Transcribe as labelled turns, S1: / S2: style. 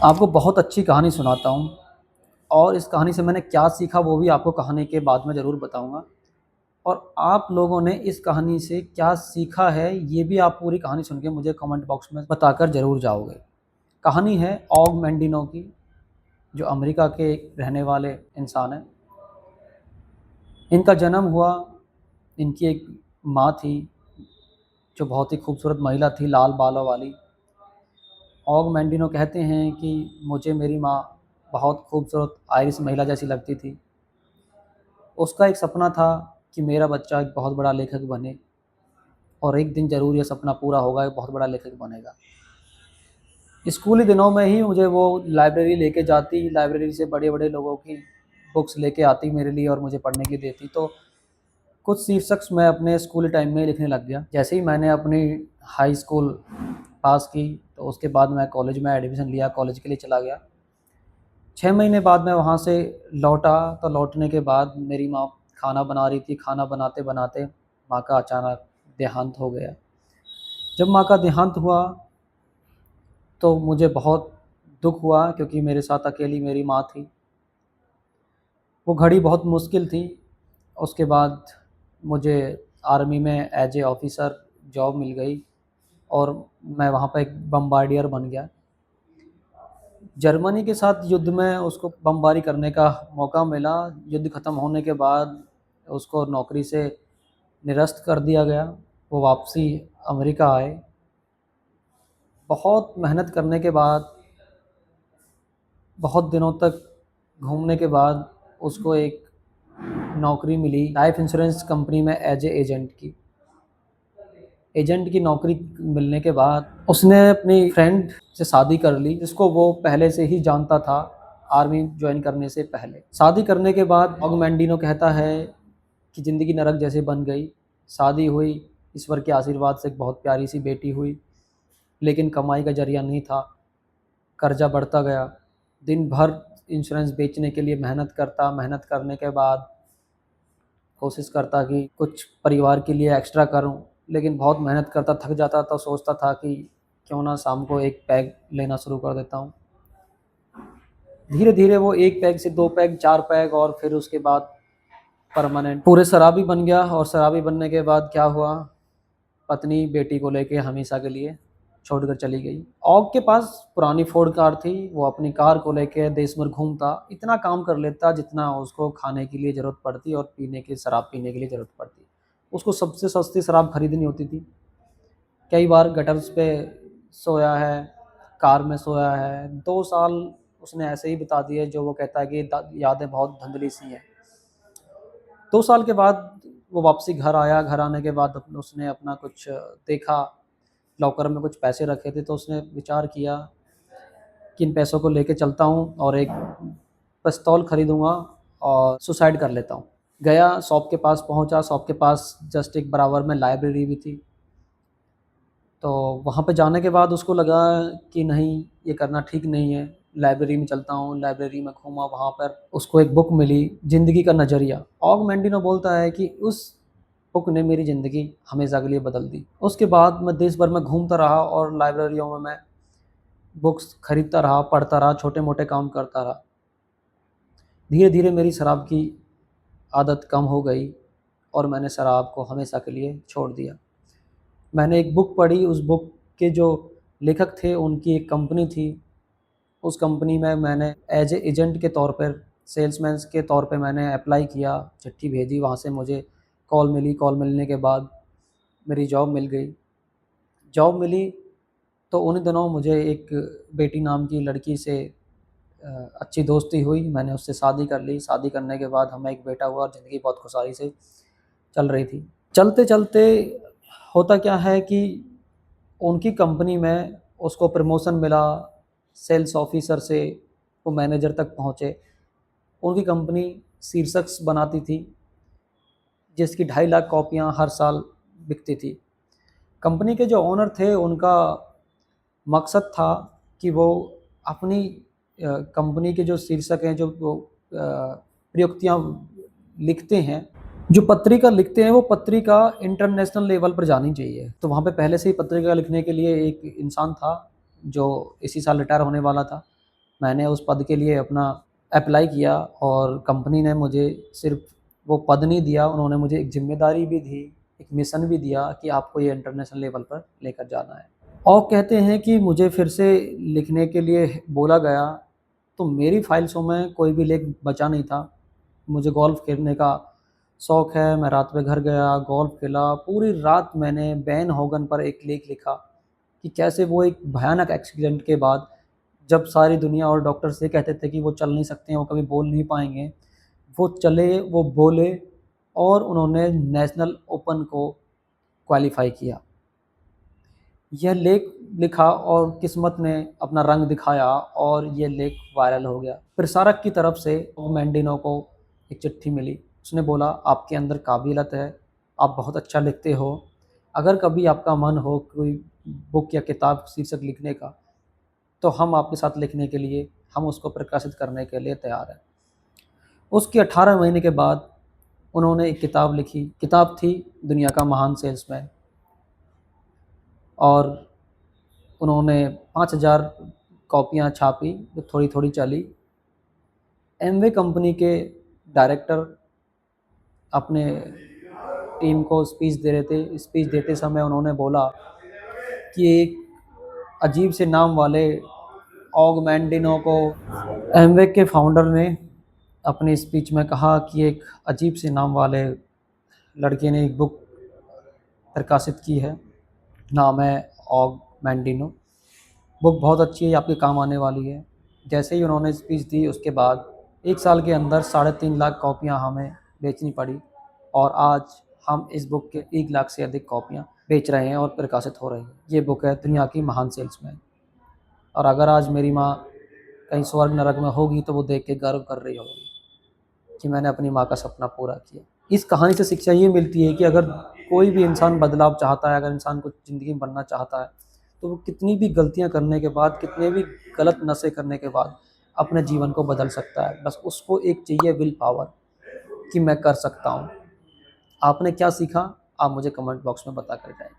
S1: आपको बहुत अच्छी कहानी सुनाता हूँ और इस कहानी से मैंने क्या सीखा वो भी आपको कहानी के बाद में ज़रूर बताऊँगा। और आप लोगों ने इस कहानी से क्या सीखा है ये भी आप पूरी कहानी सुन के मुझे कमेंट बॉक्स में बताकर ज़रूर जाओगे। कहानी है ऑग मैंडिनो की, जो अमेरिका के रहने वाले इंसान हैं। इनका जन्म हुआ, इनकी एक माँ थी जो बहुत ही खूबसूरत महिला थी, लाल बालों वाली। ऑग मैंडिनो कहते हैं कि मुझे मेरी माँ बहुत खूबसूरत आयरिश महिला जैसी लगती थी। उसका एक सपना था कि मेरा बच्चा एक बहुत बड़ा लेखक बने और एक दिन ज़रूर ये सपना पूरा होगा, एक बहुत बड़ा लेखक बनेगा। स्कूली दिनों में ही मुझे वो लाइब्रेरी लेके जाती, लाइब्रेरी से बड़े-बड़े लोगों की बुक्स लेके आती मेरे लिए और मुझे पढ़ने के लिए देती। तो कुछ शीर्षक मैं अपने स्कूल टाइम में लिखने लग गया। जैसे ही मैंने अपनी हाई स्कूल पास की, तो उसके बाद मैं कॉलेज में एडमिशन लिया, कॉलेज के लिए चला गया। 6 महीने बाद मैं वहाँ से लौटा, तो लौटने के बाद मेरी माँ खाना बना रही थी। खाना बनाते-बनाते माँ का अचानक देहांत हो गया। जब माँ का देहांत हुआ, तो मुझे बहुत दुःख हुआ क्योंकि मेरे साथ अकेली मेरी माँ थी। वो घड़ी बहुत मुश्किल थी। उसके बाद मुझे आर्मी में एज ए ऑफ़िसर जॉब मिल गई और मैं वहाँ पे एक बम्बार्डियर बन गया। जर्मनी के साथ युद्ध में उसको बमबारी करने का मौका मिला। युद्ध ख़त्म होने के बाद उसको नौकरी से निरस्त कर दिया गया। वो वापसी अमेरिका आए। बहुत मेहनत करने के बाद, बहुत दिनों तक घूमने के बाद उसको एक नौकरी मिली लाइफ़ इंश्योरेंस कंपनी में एज ए एजेंट की। एजेंट की नौकरी मिलने के बाद उसने अपनी फ्रेंड से शादी कर ली, जिसको वो पहले से ही जानता था आर्मी जॉइन करने से पहले। शादी करने के बाद ऑग मैंडिनो कहता है कि ज़िंदगी नरक जैसे बन गई। शादी हुई, ईश्वर के आशीर्वाद से एक बहुत प्यारी सी बेटी हुई, लेकिन कमाई का ज़रिया नहीं था। कर्जा बढ़ता गया। दिन भर इंश्योरेंस बेचने के लिए मेहनत करता, मेहनत करने के बाद कोशिश करता कि कुछ परिवार के लिए एक्स्ट्रा करूँ, लेकिन बहुत मेहनत करता, थक जाता तो सोचता था कि क्यों ना शाम को 1 पैग लेना शुरू कर देता हूँ। धीरे-धीरे वो 1 पैग से 2 पैग, 4 पैग और फिर उसके बाद परमानेंट पूरे शराबी बन गया। और शराबी बनने के बाद क्या हुआ, पत्नी बेटी को लेके हमेशा के लिए छोड़कर चली गई। ऑग के पास पुरानी फ़ोर्ड कार थी, वो अपनी कार को लेके देश भर घूमता, इतना काम कर लेता जितना उसको खाने के लिए ज़रूरत पड़ती और शराब पीने के लिए ज़रूरत पड़ती। उसको सबसे सस्ती शराब खरीदनी होती थी। कई बार गटर्स पे सोया है, कार में सोया है। 2 साल उसने ऐसे ही बिता दिए, जो वो कहता है कि द यादें बहुत धुंधली-सी हैं। 2 साल के बाद वो वापसी घर आया। घर आने के बाद उसने अपना कुछ देखा, लॉकर में कुछ पैसे रखे थे, तो उसने विचार किया कि इन पैसों को लेके चलता हूँ और एक पिस्तौल खरीदूँगा और सुसाइड कर लेता हूँ। गया, शॉप के पास पहुँचा, शॉप के पास जस्ट एक बराबर में लाइब्रेरी भी थी। तो वहाँ पे जाने के बाद उसको लगा कि नहीं, ये करना ठीक नहीं है। लाइब्रेरी में चलता हूँ, लाइब्रेरी में घूमा, वहाँ पर उसको एक बुक मिली, ज़िंदगी का नज़रिया। ऑग मैंडिनो बोलता है कि उस बुक ने मेरी ज़िंदगी हमेशा के लिए बदल दी। उसके बाद मैं देश भर में घूमता रहा और लाइब्रेरियों में मैं बुक्स खरीदता रहा, पढ़ता रहा, छोटे-मोटे काम करता रहा। धीरे-धीरे मेरी शराब की आदत कम हो गई और मैंने शराब को हमेशा के लिए छोड़ दिया। मैंने एक बुक पढ़ी, उस बुक के जो लेखक थे उनकी एक कंपनी थी। उस कंपनी में मैंने एज ए एजेंट के तौर पर, सेल्समैन के तौर पे मैंने अप्लाई किया, चिट्ठी भेजी, वहाँ से मुझे कॉल मिली। कॉल मिलने के बाद मेरी जॉब मिल गई। जॉब मिली तो उन्हीं दिनों मुझे एक बेटी नाम की लड़की से अ, अच्छी दोस्ती हुई। मैंने उससे शादी कर ली। शादी करने के बाद हमें एक बेटा हुआ और ज़िंदगी बहुत खुशहाली से चल रही थी। चलते-चलते होता क्या है कि उनकी कंपनी में उसको प्रमोशन मिला, सेल्स ऑफ़िसर से वो मैनेजर तक पहुँचे। उनकी कंपनी शीर्षक बनाती थी, जिसकी 2.5 लाख कॉपियाँ हर साल बिकती थी। कंपनी के जो ओनर थे, उनका मकसद था कि वो अपनी कंपनी के जो शीर्षक हैं, जो वो प्रयुक्तियाँ लिखते हैं, जो पत्रिका लिखते हैं, वो पत्रिका इंटरनेशनल लेवल पर जानी चाहिए। तो वहाँ पे पहले से ही पत्रिका लिखने के लिए एक इंसान था, जो इसी साल रिटायर होने वाला था। मैंने उस पद के लिए अपना अप्लाई किया और कंपनी ने मुझे सिर्फ़ वो पद नहीं दिया, उन्होंने मुझे एक ज़िम्मेदारी भी दी, एक मिशन भी दिया कि आपको ये इंटरनेशनल लेवल पर लेकर जाना है। और कहते हैं कि मुझे फिर से लिखने के लिए बोला गया, तो मेरी फ़ाइल्सों में कोई भी लेख बचा नहीं था। मुझे गोल्फ़ खेलने का शौक है, मैं रात में घर गया, गोल्फ़ खेला, पूरी रात मैंने बेन होगन पर एक लेख लिखा कि कैसे वो एक भयानक एक्सीडेंट के बाद जब सारी दुनिया और डॉक्टर्स ये कहते थे कि वो चल नहीं सकते हैं, वो कभी बोल नहीं पाएँगे, वो चले, वो बोले और उन्होंने नेशनल ओपन को क्वालीफ़ाई किया। यह लेख लिखा और किस्मत ने अपना रंग दिखाया और ये लेख वायरल हो गया। प्रसारक की तरफ से मैंडिनो को एक चिट्ठी मिली। उसने बोला, आपके अंदर काबिलियत है, आप बहुत अच्छा लिखते हो। अगर कभी आपका मन हो कोई बुक या किताब शीर्षक लिखने का, तो हम आपके साथ लिखने के लिए, हम उसको प्रकाशित करने के लिए तैयार हैं। उसके 18 महीने के बाद उन्होंने एक किताब लिखी। किताब थी दुनिया का महान सेल्समैन और उन्होंने 5000 कॉपियाँ छापी, जो थोड़ी-थोड़ी चली। एमवे कंपनी के डायरेक्टर अपने टीम को स्पीच दे रहे थे। स्पीच देते समय उन्होंने बोला कि एक अजीब से नाम वाले ऑग मैंडिनो को एमवे के फाउंडर ने अपनी स्पीच में कहा कि एक अजीब से नाम वाले लड़के ने एक बुक प्रकाशित की है, नाम है ऑग मैंडिनो। बुक बहुत अच्छी है, आपके काम आने वाली है। जैसे ही उन्होंने स्पीच दी उसके बाद 1 साल के अंदर 3.5 लाख कॉपियाँ हमें बेचनी पड़ी और आज हम इस बुक के 1 लाख से अधिक कॉपियाँ बेच रहे हैं और प्रकाशित हो रही हैं। ये बुक है दुनिया की महान सेल्समैन और अगर आज मेरी माँ कहीं स्वर्ग नरक में होगी तो वो देख के गर्व कर रही होगी कि मैंने अपनी माँ का सपना पूरा किया। इस कहानी से शिक्षा ये मिलती है कि अगर कोई भी इंसान बदलाव चाहता है, अगर इंसान को ज़िंदगी में बनना चाहता है, तो वो कितनी भी गलतियाँ करने के बाद, कितने भी गलत नशे करने के बाद अपने जीवन को बदल सकता है। बस उसको एक चाहिए विल पावर कि मैं कर सकता हूँ। आपने क्या सीखा? आप मुझे कमेंट बॉक्स में बता कर जाएँ।